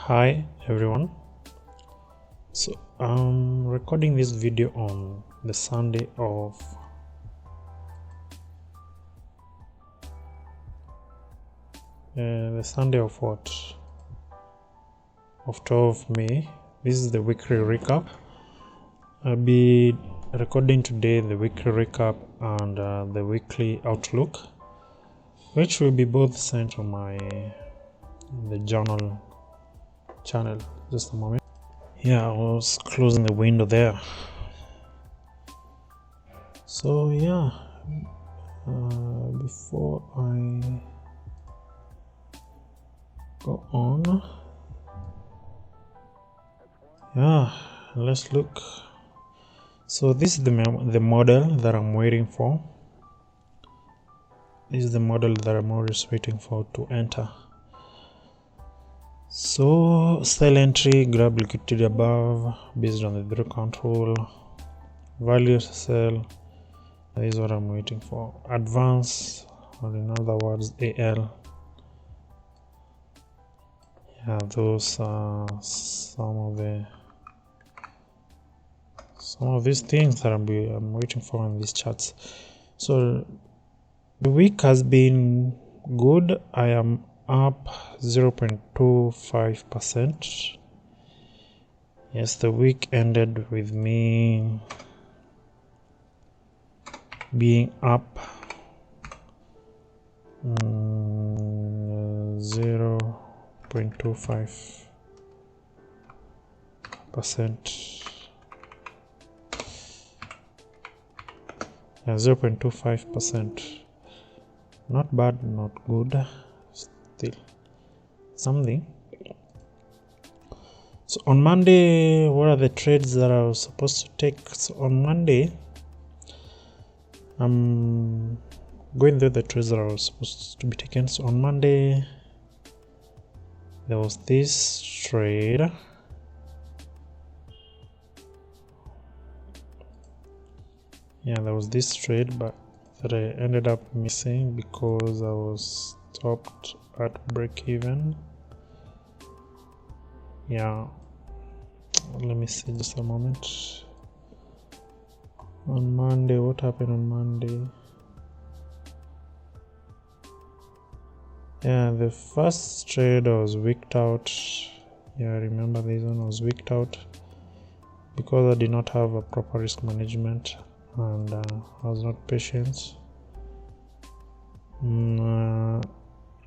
Hi everyone, so I'm recording this video on the Sunday of what? Of 12 May. This is the weekly recap. I'll be recording today the weekly recap and the weekly outlook, which will be both sent on the journal channel. Just a moment. Yeah, I was closing the window there. So yeah, before I go on, let's look. So this is the model that I'm waiting for. This is the model that I'm always waiting for to enter. So style entry, grab liquidity above based on the draw control, value sell. That is what I'm waiting for. Advance, or in other words AL. Yeah, those are some of these things that I'm waiting for in these charts. So the week has been good. I am up 0.25%. Yes, the week ended with me being up 0.25%. 0.25%. Not bad, not good, still something. So on Monday, what are the trades that I was supposed to take? So on Monday, I'm going through the trades that I was supposed to be taken. So on Monday, there was this trade. Yeah, there was this trade, but that I ended up missing because I was stopped at break even. Yeah, let me see, just a moment. On Monday, what happened on Monday? Yeah, the first trade I was wicked out. Yeah, I remember this one. I was wicked out because I did not have a proper risk management and I was not patient.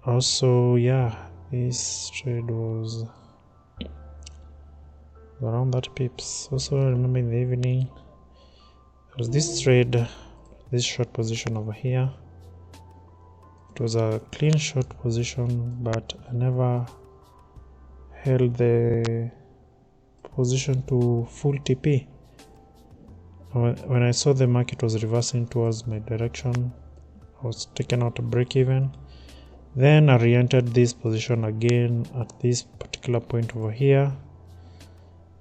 Also, yeah, this trade was around that pips. Also, I remember in the evening there was this trade, this short position over here. It was a clean short position, but I never held the position to full TP. When I saw the market was reversing towards my direction, I was taken out a break even. Then I re-entered this position again at this particular point over here.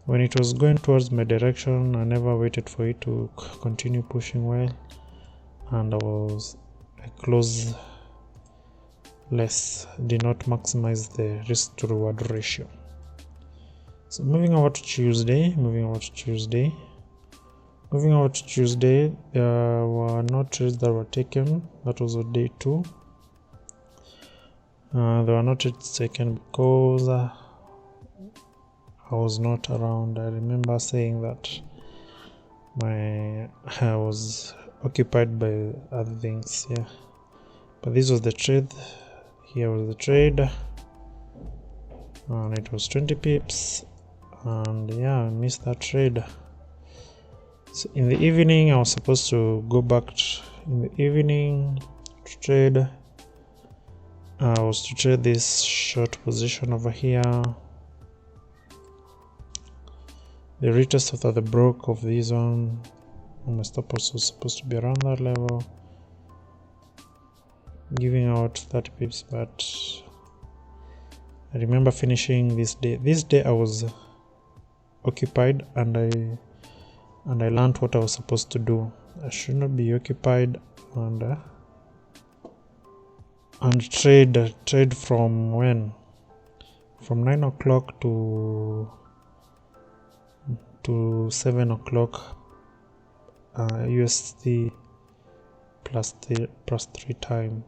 When it was going towards my direction, I never waited for it to continue pushing well, and I closed less, did not maximize the risk to reward ratio. So moving over to Tuesday, there were no trades that were taken. That was on day 2. There were no trades taken because I was not around. I remember saying that I was occupied by other things. Yeah, but this was the trade. Here was the trade, and it was 20 pips, and yeah, I missed that trade. So in the evening, I was supposed to go back in the evening to trade. I was to trade this short position over here. The retest after the broke of this one, my stop loss was supposed to be around that level, giving out 30 pips, but I remember finishing this day. This day I was occupied, and I learned what I was supposed to do. I should not be occupied and trade from when? from 9 o'clock to 7 o'clock USD plus 3 time.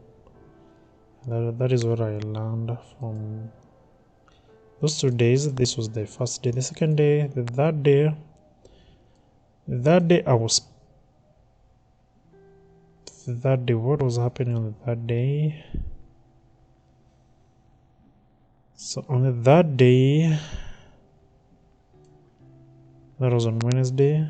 That is what I learned from those 2 days. This was the first day. The second day, the third day I was what was happening on the third day? So on the third day, that was on Wednesday.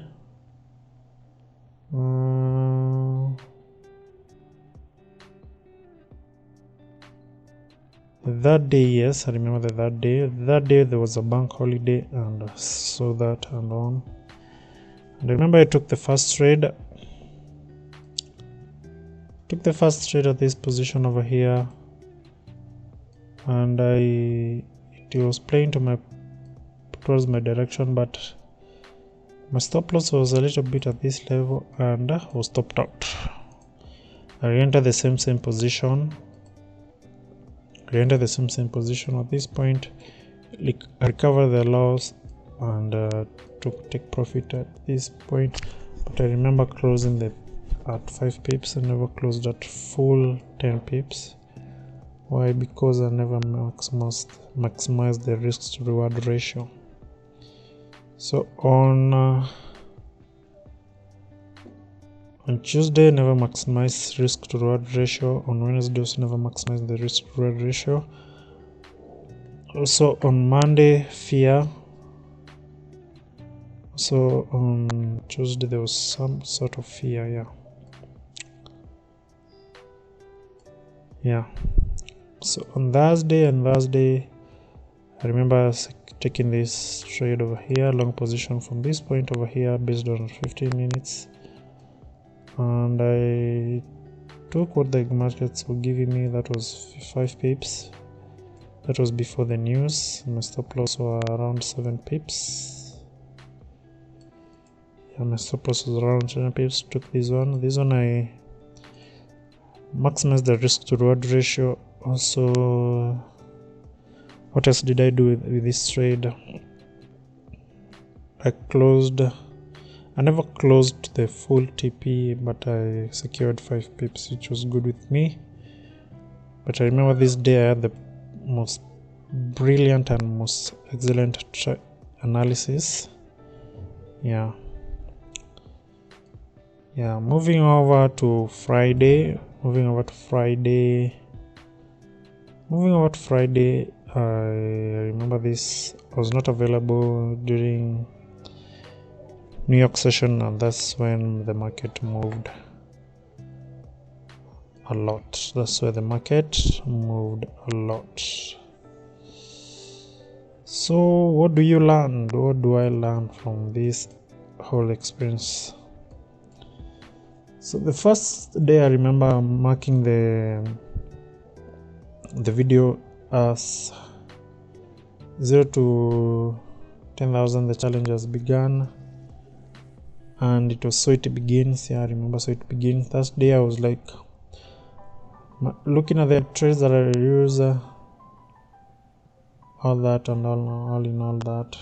That day, yes, I remember that day. That day there was a bank holiday, and I saw that and on. And I remember I took the first trade. Took the first trade at this position over here, and it was playing towards my direction, but my stop loss was a little bit at this level and was stopped out. I re-entered the same position. At this point. I recovered the loss and take profit at this point. But I remember closing at 5 pips. I never closed at full 10 pips. Why? Because I never maximized the risk to reward ratio. So on Tuesday, never maximize risk to reward ratio. On Wednesday, also never maximize the risk to reward ratio. Also on Monday, fear. So on Tuesday, there was some sort of fear. Yeah. So on Thursday, I remember taking this trade over here, long position from this point over here based on 15 minutes. And I took what the markets were giving me. That was 5 pips. That was before the news. My stop loss was around 7 pips. Yeah, my stop loss was around 7 pips. Took this one I maximized the risk to reward ratio. Also, what else did I do with this trade? I never closed the full TP, but I secured 5 pips, which was good with me. But I remember this day I had the most brilliant and most excellent analysis. Yeah, moving over to Friday. I remember this. I was not available during New York session, and that's when the market moved a lot. So what do you learn? What do I learn from this whole experience? So the first day, I remember marking the video as 0 to 10,000. The challenge has begun, and it was so it begins. I remember so it begins. That day I was like looking at the trades that I use, all that and all in all that.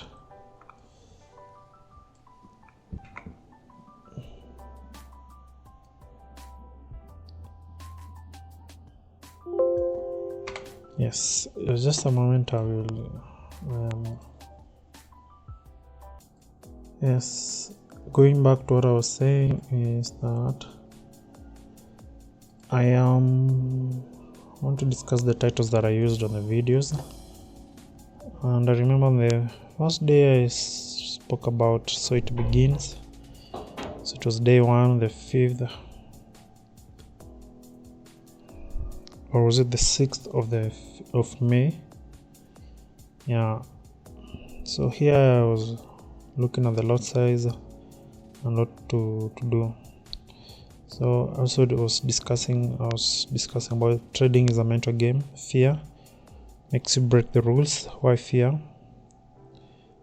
Yes, just a moment. I will yes, going back to what I was saying is that I want to discuss the titles that I used on the videos. And I remember on the first day I spoke about so it begins. So it was day 1, the 5th, or was it the 6th of May? Yeah. So here I was looking at the lot size and what to do. So also I was discussing about trading is a mental game. Fear makes you break the rules. Why fear?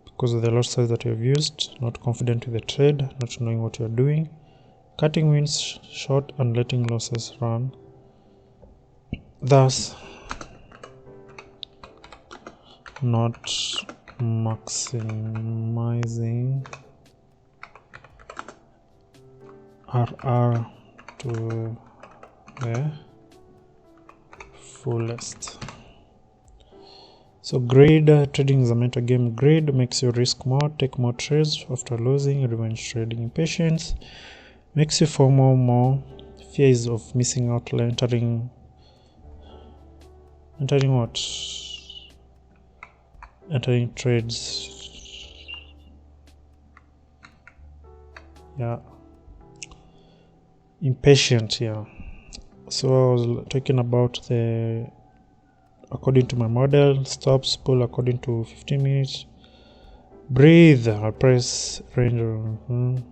Because of the lot size that you have used, not confident with the trade, not knowing what you are doing, cutting wins short and letting losses run. Thus not maximizing RR to the fullest. So greed, trading is a mental game. Greed makes you risk more, take more trades after losing. Revenge trading, impatience makes you FOMO more, fears of missing out, entering what? Entering trades. Yeah. Impatient, yeah. So I was talking about the according to my model, stops, pull according to 15 minutes. Breathe, I press range. And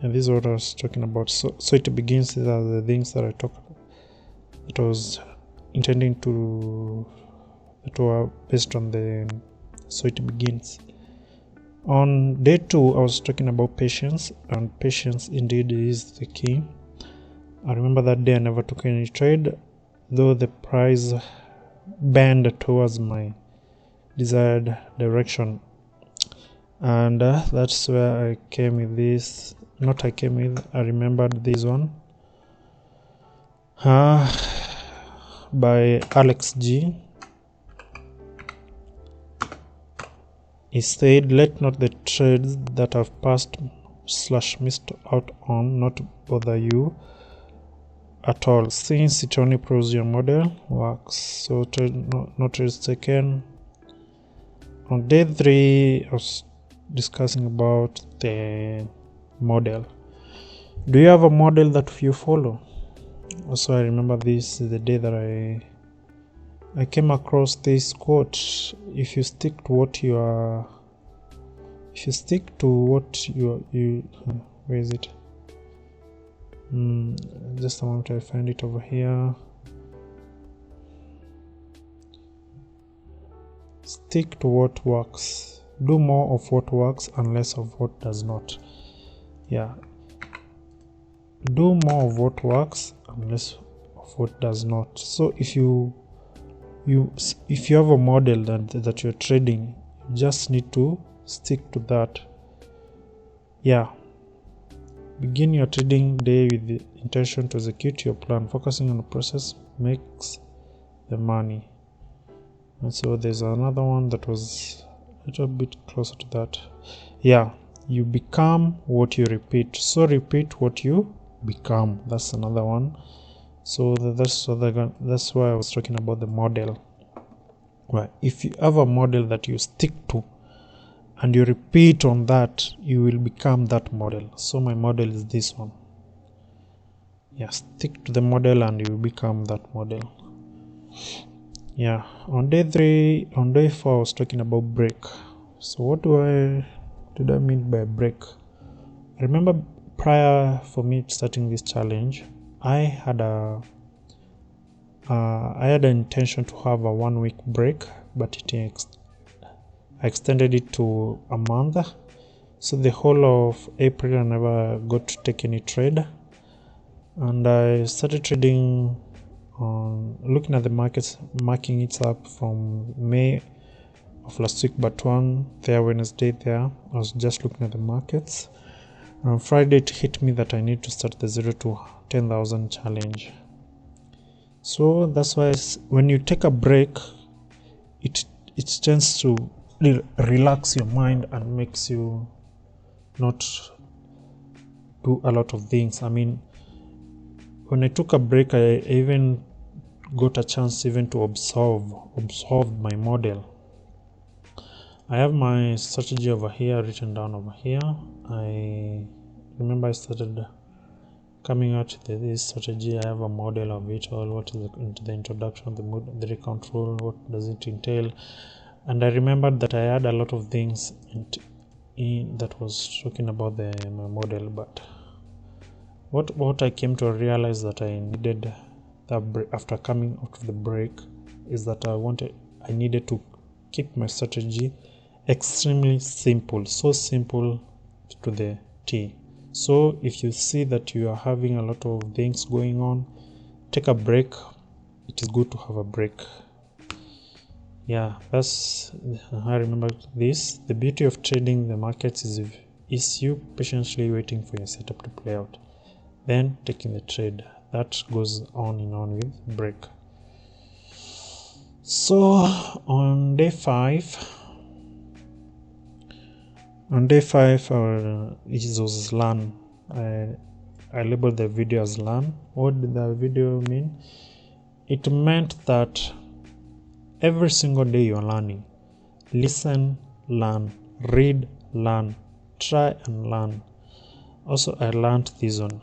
this is what I was talking about. So it begins. These are the things that I was intending to, that were based on the so it begins. On day 2, I was talking about patience, and patience indeed is the key. I remember that day I never took any trade, though the price bent towards my desired direction, and that's where I came with this. I remembered this one by Alex G. He said, let not the trades that have passed / missed out on not bother you at all, since it only proves your model works. So no trades taken. On day 3, I was discussing about the model. Do you have a model that you follow? Also, I remember this is the day that I came across this quote: if you stick to what you are, where is it? Just a moment, I find it over here. Stick to what works. Do more of what works and less of what does not. Yeah. Do more of what works and less of what does not. So if you have a model that you're trading, you just need to stick to that. Yeah. Begin your trading day with the intention to execute your plan. Focusing on the process makes the money. And so there's another one that was a little bit closer to that. Yeah, you become what you repeat. So repeat what you become. That's another one. So that's why I was talking about the model. Right. If you have a model that you stick to and you repeat on that, you will become that model. So my model is this one. Yeah, stick to the model and you will become that model. Yeah, on day 4 I was talking about break. So what did I mean by break? I remember prior for me starting this challenge, I had an intention to have a 1 week break, but I extended it to a month. So the whole of April I never got to take any trade, and I started trading on looking at the markets, marking it up from May of last week, but Wednesday there I was just looking at the markets. On Friday it hit me that I need to start the 0 to 10,000 challenge. So that's why when you take a break, it tends to relax your mind and makes you not do a lot of things. I mean, when I took a break, I even got a chance even to observe my model. I have my strategy over here written down over here. I remember I started coming out with this strategy. I have a model of it all. What is the introduction, the recount rule, what does it entail? And I remembered that I had a lot of things that was talking about my model, but what I came to realize that I needed after coming out of the break is that I needed to keep my strategy extremely simple, so simple to the T. So if you see that you are having a lot of things going on, take a break. It is good to have a break. Yeah, that's, I remember this. The beauty of trading the markets is you patiently waiting for your setup to play out, then taking the trade. That goes on and on with break. So on day 5 it was learn. I labeled the video as learn. What did the video mean? It meant that every single day you're learning. Listen, learn, read, learn, try and learn. Also, I learned this one.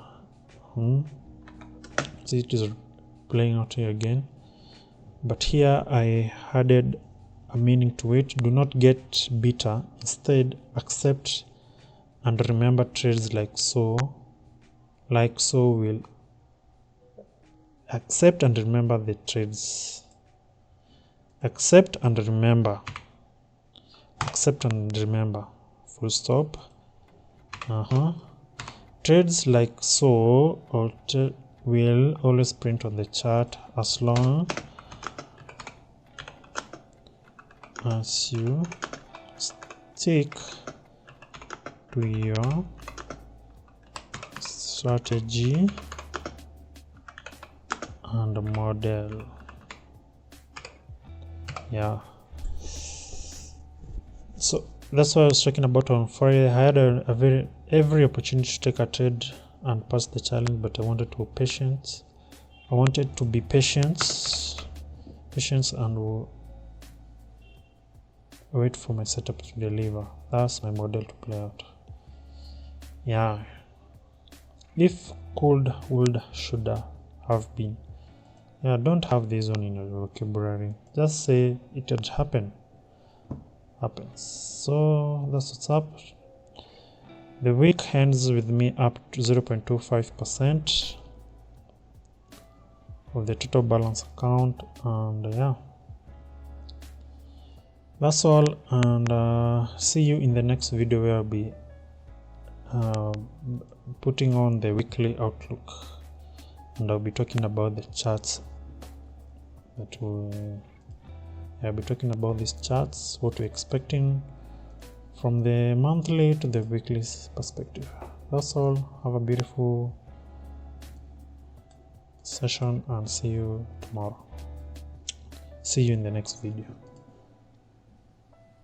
See, it is playing out here again, but here I added a meaning to it. Do not get bitter. Instead, accept and remember trades like so. Like so will accept and remember the trades. Accept and remember. Accept and remember. Full stop. Trades like so will always print on the chart as long as you stick to your strategy and model. Yeah, so that's what I was talking about on Friday. I had every opportunity to take a trade and pass the challenge, but I wanted to be patient. I wanted to be patient and wait for my setup to deliver. That's my model to play out. Yeah, if could, would, shoulda, have been. Yeah, don't have this one in your vocabulary. Just say it had happened. Happens. So that's what's up. The week ends with me up to 0.25% of the total balance account, and yeah, that's all. And see you in the next video where I'll be putting on the weekly outlook, and I'll be talking about the charts I'll be talking about these charts, what we're expecting from the monthly to the weekly perspective. That's all. Have a beautiful session and see you tomorrow. See you in the next video.